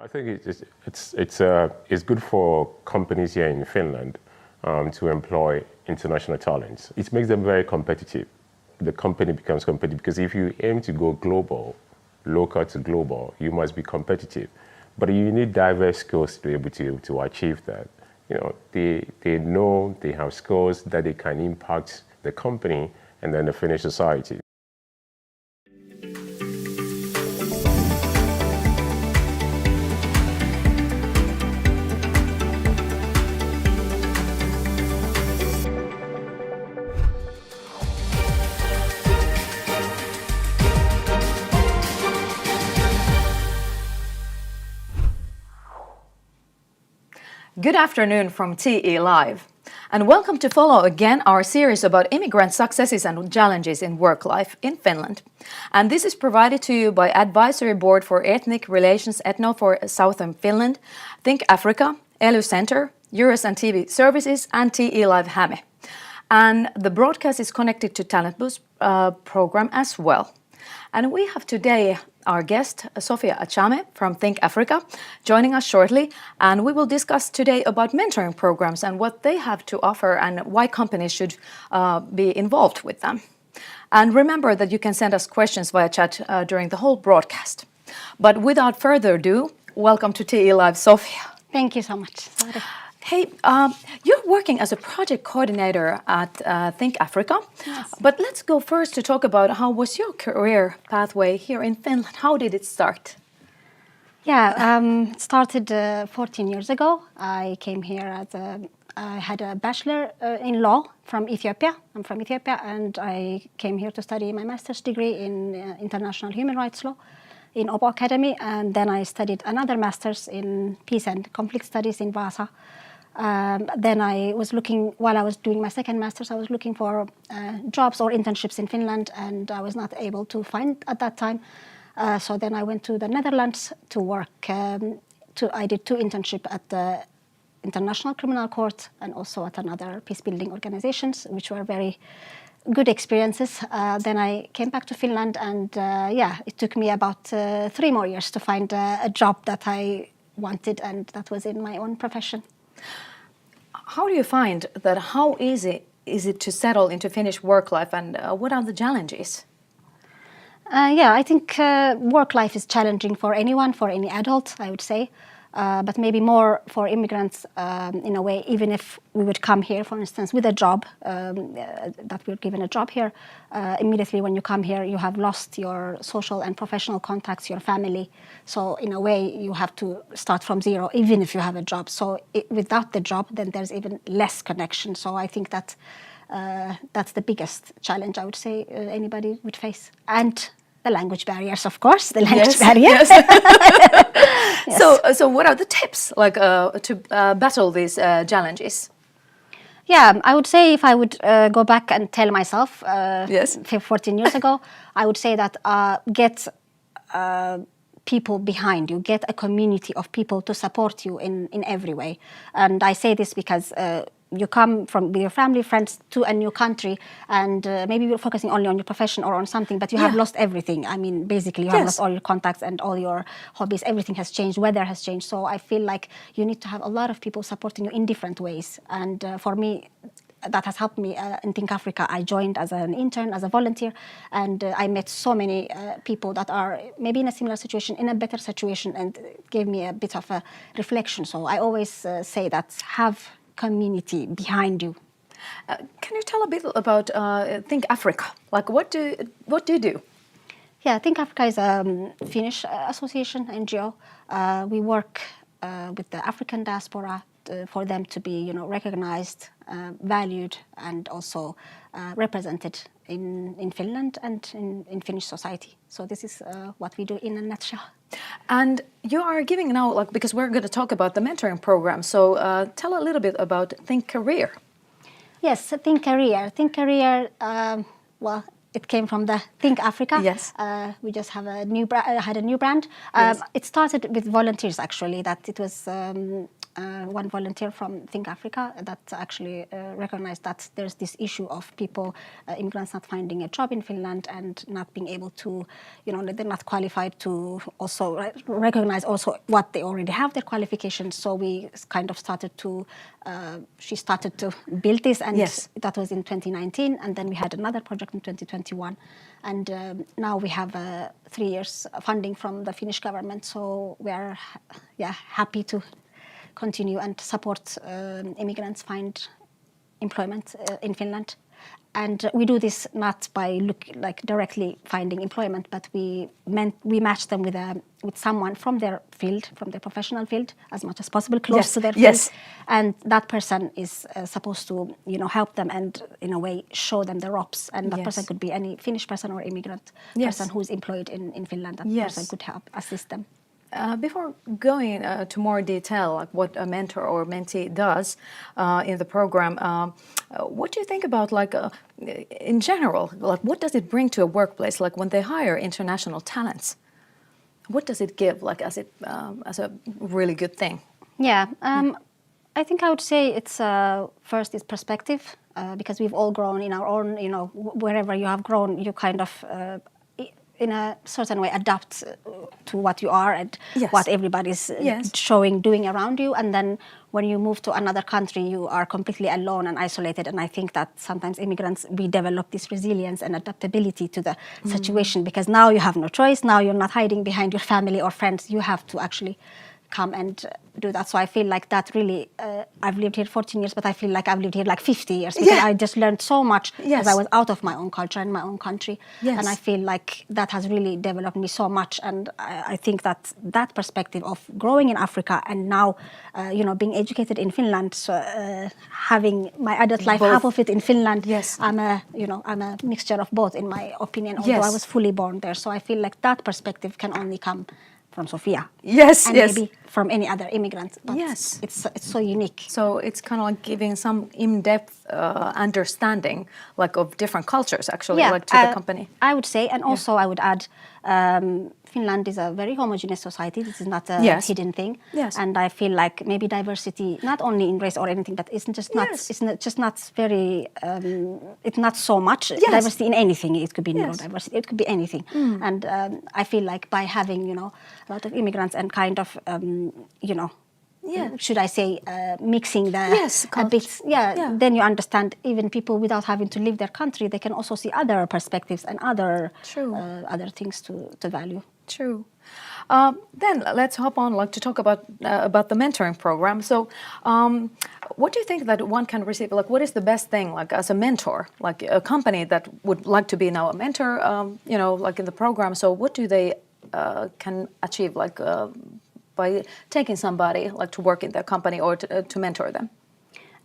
I think it's good for companies here in Finland to employ international talents. It makes them very competitive. The company becomes competitive because if you aim to go global, local to global, you must be competitive. But you need diverse skills to be able to achieve that. You know, they know they have skills that they can impact the company and then the Finnish society. Good afternoon from TE Live, and welcome to follow again our series about immigrant successes and challenges in work life in Finland. And this is provided to you by Advisory Board for Ethnic Relations Ethno for Southern Finland, Think Africa, ELY Center, Euros and TV Services, and TE Live Häme. And the broadcast is connected to Talent Boost program as well. And we have today our guest, Sofia from Think Africa, joining us shortly. And we will discuss today about mentoring programs and what they have to offer and why companies should be involved with them. And remember that you can send us questions via chat during the whole broadcast. But without further ado, welcome to TE Live, Sofia. Thank you so much. Sorry. Hey, you're working as a project coordinator at Think Africa, Yes. But let's go first to talk about how was your career pathway here in Finland? How did it start? Yeah, it started 14 years ago. I came here I had a bachelor in law from Ethiopia. I'm from Ethiopia, and I came here to study my master's degree in international human rights law in Åbo Academy, and then I studied another master's in peace and conflict studies in Vaasa. Then I was looking, while I was doing my second master's, I was looking for jobs or internships in Finland, and I was not able to find at that time. So then I went to the Netherlands to work. I did 2 internships at the International Criminal Court and also at another peace-building organizations, which were very good experiences. Then I came back to Finland, and it took me about 3 more years to find a job that I wanted, and that was in my own profession. How do you find that? How easy is it to settle into Finnish work life, and what are the challenges? I think work life is challenging for anyone, for any adult, I would say, but maybe more for immigrants in a way. Even if we would come here, for instance, with a job, that we're given a job here, immediately when you come here, you have lost your social and professional contacts, your family. So in a way, you have to start from zero, even if you have a job. So without the job, then there's even less connection. So I think that that's the biggest challenge, I would say, anybody would face. And the language barriers, of course, the language barriers. Yes. So what are the tips to battle these challenges? Yeah, I would say if I would go back and tell myself 14 years ago, I would say that get people behind you, get a community of people to support you in every way. And I say this because you come with your family, friends to a new country, and maybe you're focusing only on your profession or on something, but you have lost everything. I mean, basically, you have lost all your contacts and all your hobbies. Everything has changed. Weather has changed. So I feel like you need to have a lot of people supporting you in different ways. And for me, that has helped me in Think Africa. I joined as an intern, as a volunteer, and I met so many people that are maybe in a similar situation, in a better situation, and it gave me a bit of a reflection. So I always say that have community behind you. Can you tell a bit about Think Africa? Like, what do you do? Yeah, Think Africa is a Finnish association, NGO. We work with the African diaspora for them to be, recognized, valued, and also represented in Finland and in Finnish society. So this is what we do in a nutshell. And you are giving now, because we're going to talk about the mentoring program. So tell a little bit about Think Career. Yes, Think Career. Think Career, it came from the Think Africa. Yes. We just have a new had a new brand. Yes. It started with volunteers actually. That it was one volunteer from Think Africa that actually recognized that there's this issue of people, immigrants not finding a job in Finland and not being able to, they're not qualified to also recognize also what they already have, their qualifications. So we kind of started to, she started to build this, and yes. that was in 2019. And then we had another project in 2021. And now we have 3 years funding from the Finnish government. So we are happy to continue and support immigrants find employment in Finland. And we do this not by directly finding employment, but we match them with someone from their field, from their professional field, as much as possible, close to their field. Yes. And that person is supposed to, help them and, in a way, show them the ropes. And that person could be any Finnish person or immigrant person who is employed in Finland. That person could help assist them. Before going to more detail, like what a mentor or mentee does in the program, what do you think about, in general, what does it bring to a workplace, when they hire international talents? What does it give, as a really good thing? Yeah, I think I would say it's first is perspective, because we've all grown in our own, wherever you have grown, you kind of in a certain way adapt to what you are and what everybody's doing around you. And then when you move to another country, you are completely alone and isolated. And I think that sometimes immigrants, we develop this resilience and adaptability to the situation, because now you have no choice. Now you're not hiding behind your family or friends. You have to actually come and do that. So I feel like that really, I've lived here 14 years, but I feel like I've lived here 50 years, because I just learned so much because I was out of my own culture and my own country. And I feel like that has really developed me so much. And I think that perspective of growing in Africa and now, being educated in Finland, so having my adult life, half of it in Finland, I'm a mixture of both, in my opinion, although I was fully born there. So I feel like that perspective can only come from Sofia. And maybe from any other immigrant. But it's so unique. So it's kind of like giving some in-depth understanding, of different cultures, actually, to the company. I would say, and also I would add, Finland is a very homogeneous society. This is not a hidden thing. And I feel like maybe diversity, not only in race or anything, but it's not so much diversity in anything. It could be neurodiversity, it could be anything. And I feel like by having, a lot of immigrants and kind of, should I say, mixing the a bit, then you understand even people without having to leave their country, they can also see other perspectives and other things to value. True. Then let's hop on to talk about the mentoring program. So what do you think that one can receive? What is the best thing as a mentor, a company that would like to be now a mentor, in the program? So what do they can achieve by taking somebody to work in their company or to mentor them?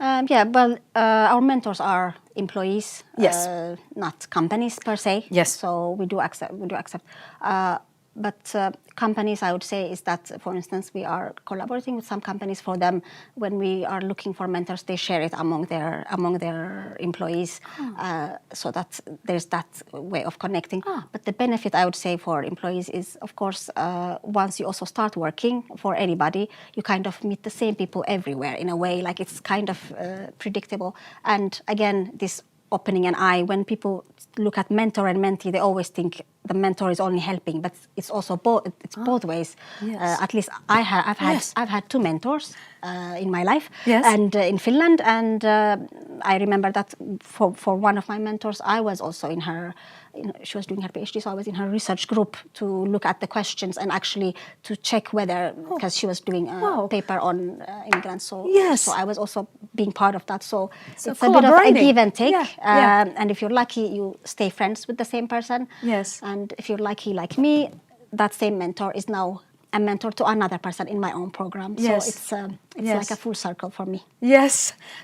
Our mentors are employees, not companies per se. So we do accept. But companies, I would say, is that, for instance, we are collaborating with some companies. For them, when we are looking for mentors, they share it among their employees, so that there's that way of connecting. But the benefit, I would say, for employees is, of course, once you also start working for anybody, you kind of meet the same people everywhere in a way, it's kind of predictable. And again, this opening an eye, when people look at mentor and mentee, they always think the mentor is only helping, but it's also both ways. At least I've had 2 mentors in my life, and in Finland, and I remember that for one of my mentors, I was also in her. She was doing her PhD, so I was in her research group to look at the questions and actually to check whether, because she was doing a paper on immigrants, so I was also being part of that. So it's a bit of a give and take, and if you're lucky, you stay friends with the same person. And if you're lucky like me, that same mentor is now a mentor to another person in my own program. So it's like a full circle for me.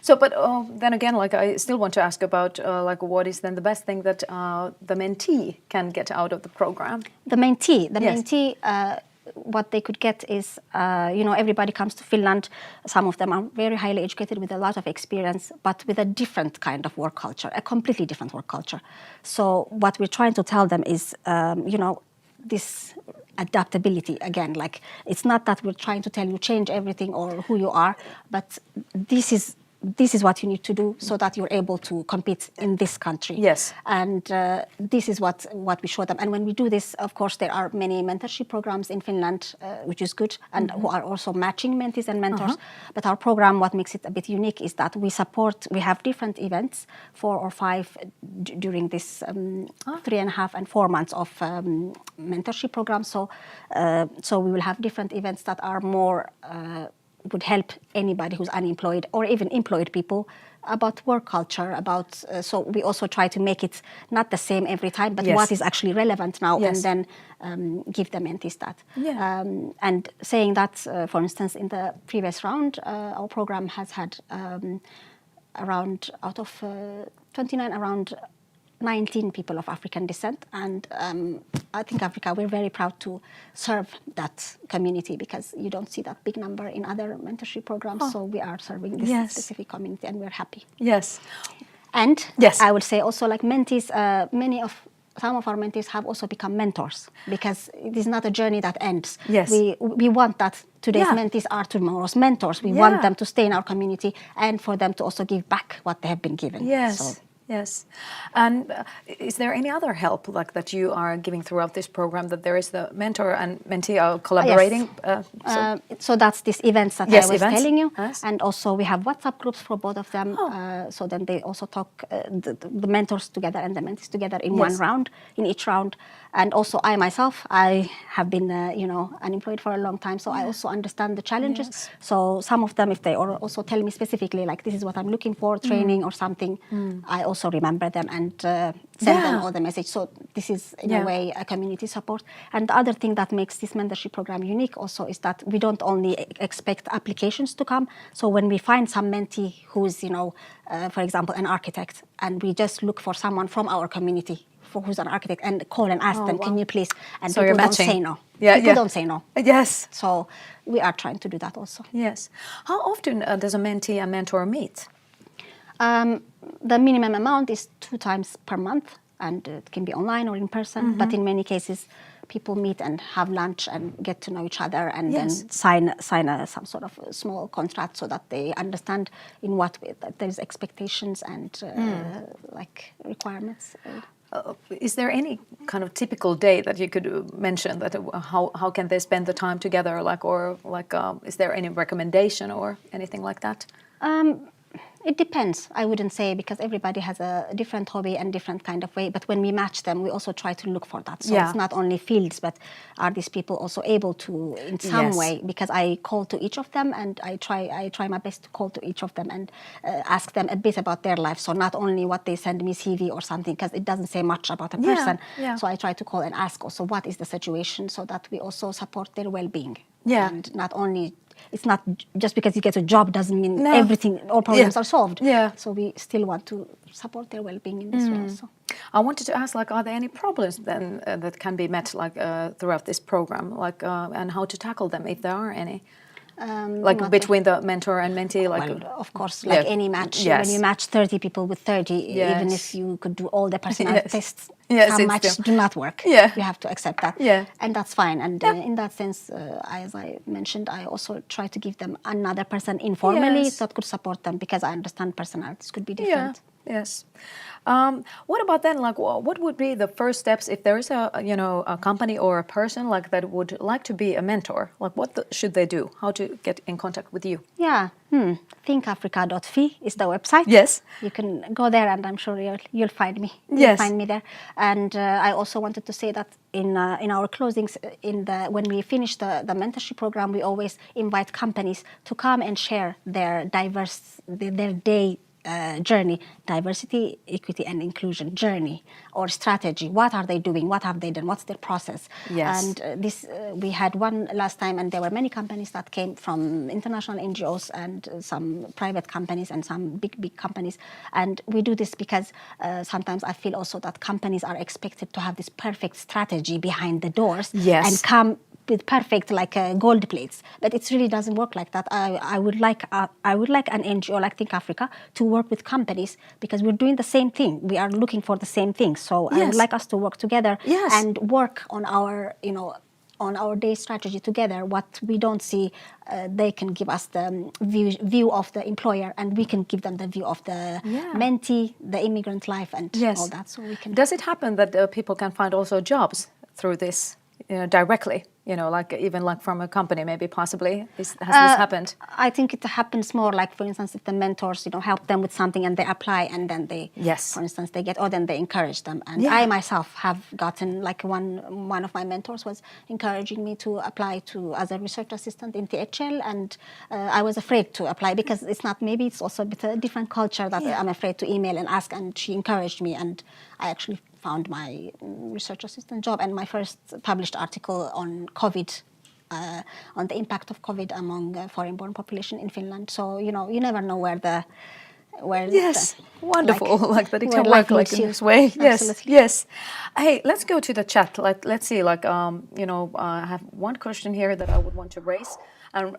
So, but then again, I still want to ask about what is then the best thing that the mentee can get out of the program? The mentee, what they could get is, everybody comes to Finland. Some of them are very highly educated with a lot of experience, but with a different kind of work culture, a completely different work culture. So what we're trying to tell them is, this adaptability again. Like, it's not that we're trying to tell you change everything or who you are, but this is what you need to do so that you're able to compete in this country. Yes. And this is what we show them. And when we do this, of course, there are many mentorship programs in Finland, which is good, and who are also matching mentees and mentors. But our program, what makes it a bit unique is that we have different events, 4 or 5 during this 3.5 and 4 months of mentorship program. So we will have different events that are more would help anybody who's unemployed or even employed people about work culture, so we also try to make it not the same every time, but what is actually relevant now, and then give the mentees that. Yeah. And saying that, for instance, in the previous round, our program has had around, out of 29, around 19 people of African descent, and I think Africa, we're very proud to serve that community, because you don't see that big number in other mentorship programs. So we are serving this specific community, and we're happy. Yes. And I would say also, like mentees, some of our mentees have also become mentors, because it is not a journey that ends. Yes. We want that today's mentees are tomorrow's mentors. We want them to stay in our community and for them to also give back what they have been given. Yes. So. Yes. And is there any other help like that you are giving throughout this program, that there is the mentor and mentee are collaborating? Yes. So that's these events that I was telling you. Yes. And also we have WhatsApp groups for both of them. So then they also talk, the mentors together and the mentees together in one round, in each round. And also I myself, I have been, unemployed for a long time. So I also understand the challenges. Yes. So some of them, if they also tell me specifically, like this is what I'm looking for, training or something, I also remember them and send them all the message. So this is in a way a community support. And the other thing that makes this mentorship program unique also is that we don't only expect applications to come. So when we find some mentee who is, for example, an architect, and we just look for someone from our community who's an architect and call and ask them, can you please? And so people don't say no. People don't say no. Yes. So we are trying to do that also. Yes. How often does a mentee and mentor meet? The minimum amount is 2 times per month, and it can be online or in person. But in many cases, people meet and have lunch and get to know each other, and then sign some sort of small contract so that they understand in what way that there's expectations and like requirements. Is there any kind of typical day that you could mention that how can they spend the time together, is there any recommendation or anything like that? It depends, I wouldn't say, because everybody has a different hobby and different kind of way. But when we match them, we also try to look for that. So it's not only fields, but are these people also able to, in some way, because I call to each of them and I try my best to call to each of them and ask them a bit about their life. So not only what they send me CV or something, because it doesn't say much about a person. So I try to call and ask also what is the situation, so that we also support their well-being. And not only, it's not just because you get a job doesn't mean everything, all problems are solved. So we still want to support their well-being in this way also. I wanted to ask, are there any problems then that can be met throughout this program, and how to tackle them if there are any? Between the mentor and mentee? Well, of course, like any match, when you match 30 people with 30, even if you could do all the personality tests, some matches do not work. You have to accept that. And that's fine. And in that sense, as I mentioned, I also try to give them another person informally that could support them, because I understand personalities could be different. Yes. What about then, what would be the first steps if there is a company or a person that would like to be a mentor? What should they do? How to get in contact with you? Thinkafrica.fi is the website. Yes. You can go there, and I'm sure you'll find me. Yes. You'll find me there. And I also wanted to say that in our closings, when we finish the mentorship program, we always invite companies to come and share their their day journey, diversity, equity and inclusion journey or strategy. What are they doing? What have they done? What's their process? Yes. And this we had one last time, and there were many companies that came from international NGOs and some private companies and some big companies. And we do this because sometimes I feel also that companies are expected to have this perfect strategy behind the doors and come with perfect like gold plates, but it really doesn't work like that. I would like an NGO like Think Africa to work with companies, because we're doing the same thing. We are looking for the same thing. So I would Yes. like us to work together Yes. and work on our, on our day strategy together. What we don't see, they can give us the view of the employer, and we can give them the view of the Yeah. mentee, the immigrant life, and Yes. all that. So we can. Does it happen that people can find also jobs through this, directly? Like even like from a company, maybe possibly. Has this happened? I think it happens more like, for instance, if the mentors, help them with something and they apply, and then they, Yes. for instance, they get, or then they encourage them. And Yeah. I myself have gotten, like one of my mentors was encouraging me to apply to as a research assistant in THL, and I was afraid to apply because maybe it's also a bit a different culture that Yeah. I'm afraid to email and ask, and she encouraged me, and I actually found my research assistant job and my first published article on COVID, on the impact of COVID among foreign-born population in Finland. So you never know where Yes, wonderful. Like that it where can life work like leads in you. this way. Yes, Absolutely. yes. Hey, let's go to the chat. Let's see. I have one question here that I would want to raise, and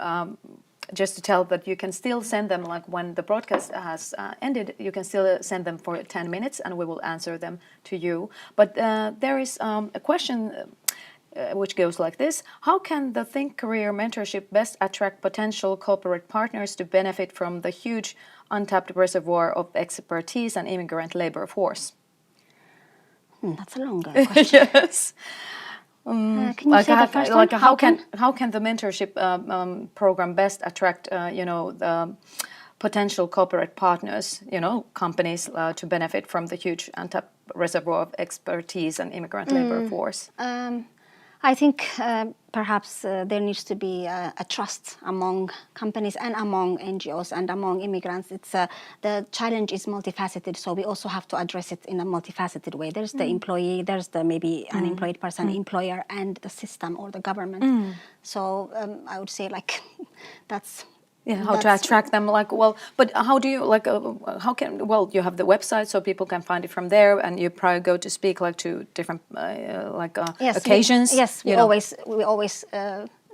just to tell that you can still send them. Like when the broadcast has ended, you can still send them for 10 minutes, and we will answer them to you. But there is a question. Which goes like this: how can the Think Career Mentorship best attract potential corporate partners to benefit from the huge untapped reservoir of expertise and immigrant labor force? That's a long question. Yes. Can you say the first one? How can the mentorship program best attract the potential corporate partners, companies to benefit from the huge untapped reservoir of expertise and immigrant labor force? I think perhaps there needs to be a trust among companies and among NGOs and among immigrants. The challenge is multifaceted, so we also have to address it in a multifaceted way. There's the employee, there's the maybe unemployed person, employer, and the system or the government. So I would say that's... Yeah, how to attract them, but how do you, you have the website so people can find it from there, and you probably go to speak to different Yes, occasions. We always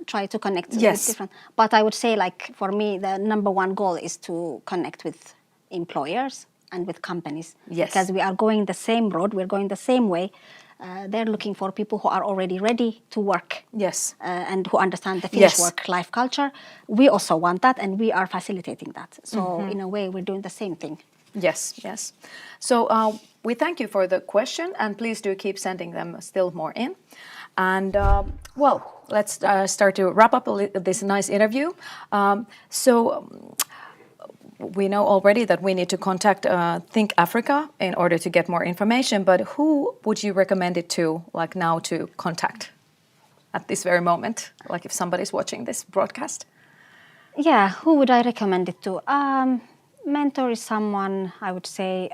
try to connect with different, but I would say for me the number one goal is to connect with employers and with companies. Yes. Because we are going the same road, we're going the same way. They're looking for people who are already ready to work. Yes. And who understand the Finnish work-life culture. We also want that, and we are facilitating that. So in a way, we're doing the same thing. Yes, yes. So we thank you for the question, and please do keep sending them still more in. And let's start to wrap up this nice interview. We know already that we need to contact Think Africa in order to get more information, but who would you recommend it to, now to contact at this very moment, if somebody's watching this broadcast? Yeah, who would I recommend it to? Mentor is someone, I would say,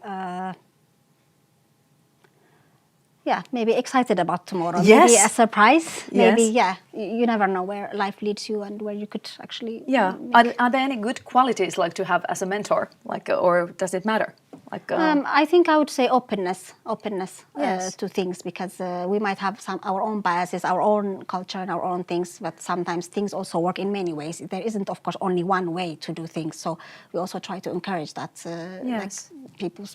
maybe excited about tomorrow. Yes. Maybe a surprise. Maybe, Yes. you never know where life leads you and where you could actually... Yeah. Are there any good qualities to have as a mentor? Or does it matter? I think I would say openness Yes. to things, because we might have our own biases, our own culture and our own things, but sometimes things also work in many ways. There isn't, of course, only one way to do things. So we also try to encourage that. Yes.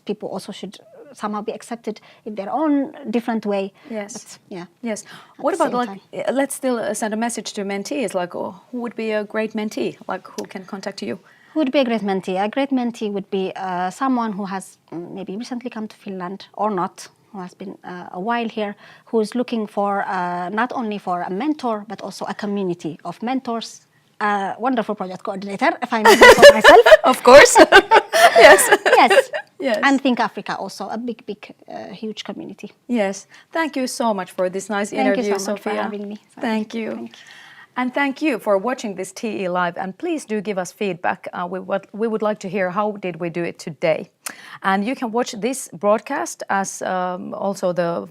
People also should somehow be accepted in their own different way. Yes. But, yeah. Yes. What about let's still send a message to mentees, who would be a great mentee? Who can contact you? Who would be a great mentee? A great mentee would be someone who has maybe recently come to Finland or not, who has been a while here, who is looking for not only for a mentor, but also a community of mentors. A wonderful project coordinator, if I may say so myself. Of course. Yes. Yes. Yes. And Think Africa also, a big, huge community. Yes. Thank you so much for this nice interview, Thank you so much Sofia. for having me. Thank you. And thank you for watching this TE Live, and please do give us feedback. We would like to hear how did we do it today. And you can watch this broadcast as also the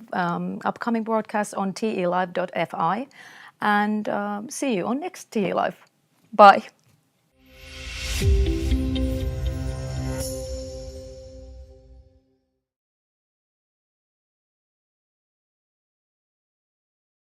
upcoming broadcast on telive.fi, and see you on next TE Live. Bye.